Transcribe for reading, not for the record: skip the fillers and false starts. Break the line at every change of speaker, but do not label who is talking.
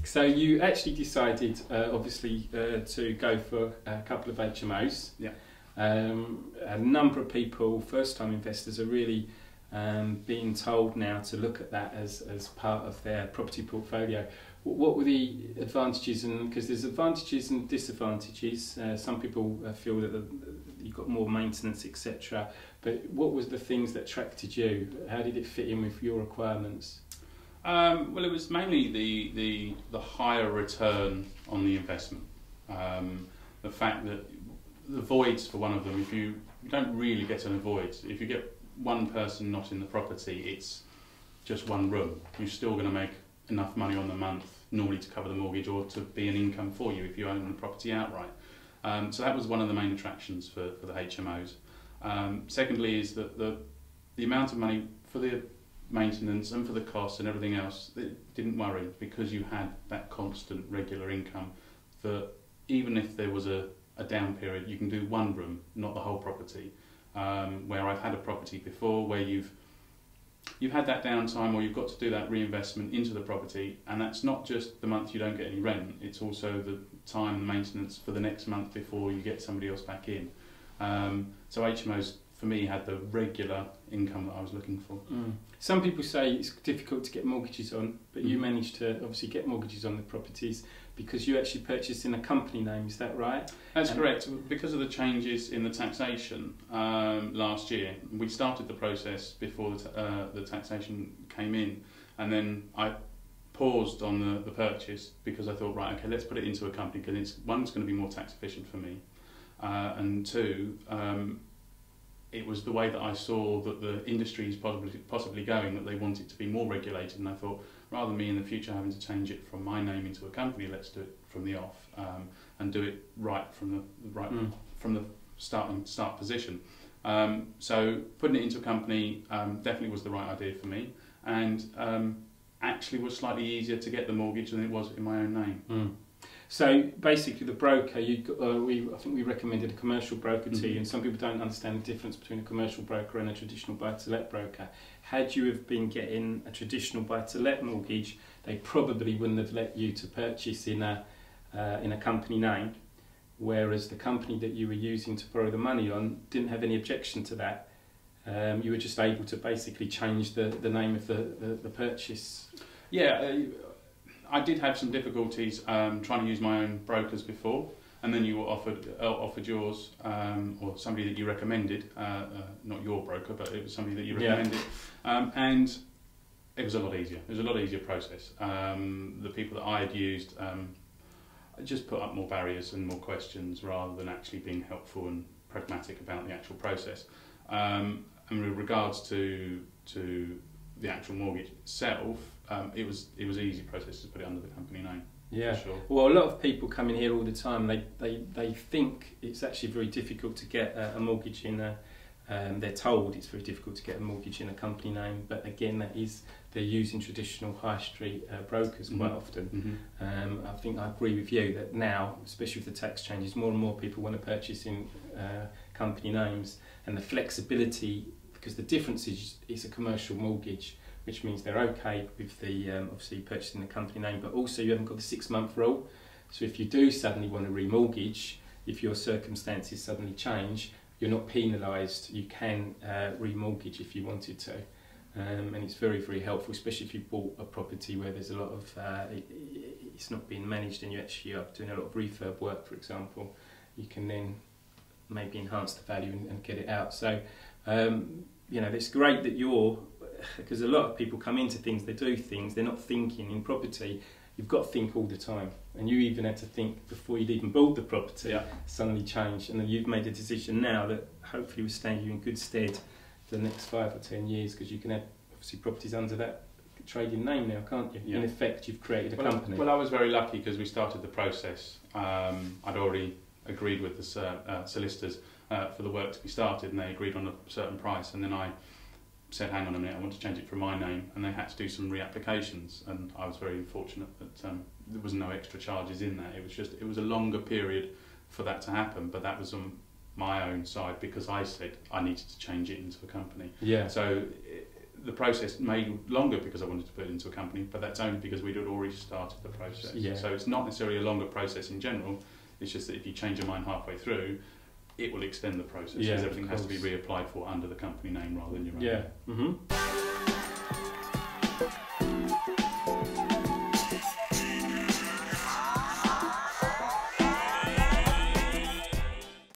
So you actually decided, obviously, to go for a couple of HMOs.
Yeah.
A number of people, first-time investors, are really being told now to look at that as part of their property portfolio. What were the advantages? And because there's advantages and disadvantages, some people feel that you've got more maintenance, etc. But what was the things that attracted you? How did it fit in with your requirements?
Well, it was mainly the higher return on the investment. The fact that the voids for one of them, if you don't really get any voids, if you get one person not in the property, it's just one room. You're still going to make enough money on the month normally to cover the mortgage or to be an income for you if you own the property outright. So that was one of the main attractions for the HMOs. Secondly is that the amount of money for the maintenance and for the costs and everything else, it didn't worry because you had that constant regular income that even if there was a down period, you can do one room, not the whole property. Where I've had a property before where you've had that downtime or you've got to do that reinvestment into the property, and that's not just the month you don't get any rent, it's also the time and maintenance for the next month before you get somebody else back in. So HMOs for me had the regular income that I was looking for.
Some people say it's difficult to get mortgages on, but you managed to obviously get mortgages on the properties because you actually purchased in a company name, is that right?
That's correct. Because of the changes in the taxation last year, we started the process before the taxation came in, and then I paused on the purchase because I thought, right, okay, let's put it into a company because it's going to be more tax efficient for me, and two, it was the way that I saw that the industry is possibly going, that they want it to be more regulated, and I thought, rather than me in the future having to change it from my name into a company, let's do it from the off and do it right from the start position. So putting it into a company definitely was the right idea for me, and actually was slightly easier to get the mortgage than it was in my own name.
So basically, the broker, I think we recommended a commercial broker to you, and some people don't understand the difference between a commercial broker and a traditional buy-to-let broker. Had you have been getting a traditional buy-to-let mortgage, they probably wouldn't have let you to purchase in a company name, whereas the company that you were using to borrow the money on didn't have any objection to that. You were just able to basically change the name of the purchase.
Yeah. I did have some difficulties trying to use my own brokers before, and then you were offered yours, or somebody that you recommended, not your broker, but it was somebody that you recommended, and it was a lot easier. It was a lot easier process. The people that I had used just put up more barriers and more questions rather than actually being helpful and pragmatic about the actual process. And with regards to the actual mortgage itself, it was an easy process to put it under the company name.
Yeah,
for sure.
Well, a lot of people come in here all the time. They think it's actually very difficult to get a mortgage in they're told it's very difficult to get a mortgage in a company name, but again, they're using traditional high street brokers quite often. I think I agree with you that now, especially with the tax changes, more and more people want to purchase in company names, and the flexibility, because the difference is it's a commercial mortgage, which means they're okay with the obviously purchasing the company name, but also you haven't got the 6-month rule. So if you do suddenly want to remortgage, if your circumstances suddenly change, you're not penalised. You can remortgage if you wanted to, and it's very, very helpful, especially if you bought a property where there's a lot of it's not being managed and you actually are doing a lot of refurb work, for example. You can then maybe enhance the value and get it out. So it's great that because a lot of people come into things, they do things, they're not thinking. In property, you've got to think all the time, and you even had to think before you'd even bought the property. Suddenly changed, and then you've made a decision now that hopefully will stand you in good stead for the next 5 or 10 years, because you can have obviously properties under that trading name now, can't you? In effect, you've created a company.
Well, I was very lucky because we started the process. I'd already agreed with the solicitors for the work to be started, and they agreed on a certain price, and then I said, hang on a minute, I want to change it from my name, and they had to do some reapplications, and I was very fortunate that there was no extra charges in that. It was a longer period for that to happen, but that was on my own side because I said I needed to change it into a company.
Yeah.
So the process may longer because I wanted to put it into a company, but that's only because we'd already started the process.
Yeah.
So it's not necessarily a longer process in general. It's just that if you change your mind halfway through, it will extend the process, because everything has to be reapplied for under the company name rather than your own.
Yeah.